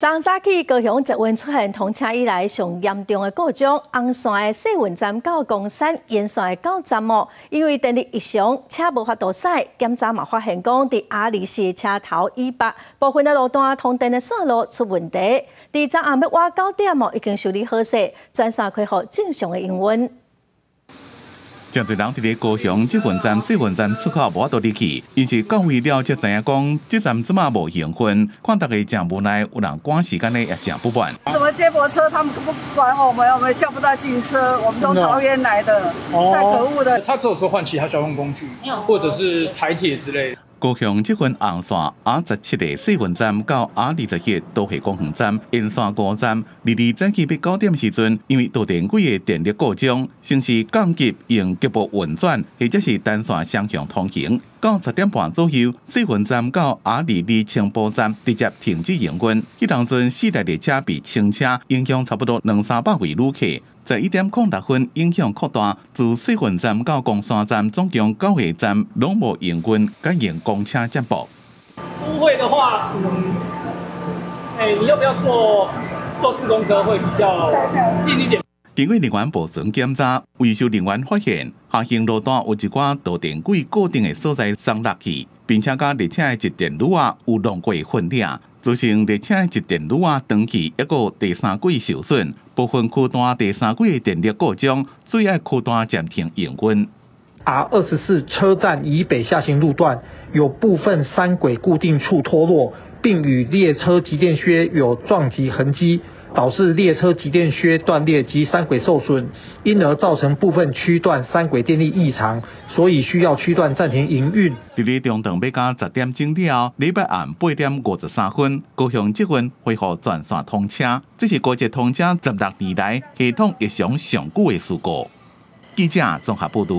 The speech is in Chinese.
昨早起，高雄捷运出现通车以来上严重的故障，红线的细运站到公山，沿线的到站务，因为电力异常，车无法度驶。检查嘛发现讲，伫阿里市车头以北部分的路段通电的线路出问题。伫昨暗要晚9点已经修理好势，全线恢复正常的营运。 真侪人伫咧高雄捷运站、细运站出口无法度入去，因是到位了才知影讲，这站怎么无营运？看大家真无奈，有人赶时间呢也真不满。什么接驳车他们不管我们，我们叫不到进车，我们从桃园来的，太可恶的。他只有说换其他交通工具，或者是台铁之类的。 高雄捷运红线 R17个细运站到 R21都系公园站，沿线5站，22早起要9点时阵，因为导电轨的电力故障，先是降级用局部运转，或者是单线双向通行。到10点半左右，细运站到 R22清波站直接停止营运。迄当阵4台列车被清车，影响差不多200-300位旅客。 11:06分，影响扩大，自细运站到公山站，总共9个站拢无营运，改用公车接驳。误会的话，你要不要坐4公车会比较近一点？经过人员部巡检查，维修人员发现下行路段有一寡导电轨固定的所在松落去，并且甲列车的一电路有弄过混领。 造成列车一电路长期一个第三轨受损，部分区段第三轨的电力故障，所以要区段暂停营运。R24车站以北下行路段有部分3轨固定处脱落，并与列车集电靴有撞击痕迹，导致列车集电靴断裂及3轨受损，因而造成部分区段3轨电力异常，所以需要区段暂停营运。 伫咧中顿要到10点钟了，礼拜暗8点53分，高雄捷运恢复全线通车，这是高捷通车16年来系统异常上久的事故。记者综合报道。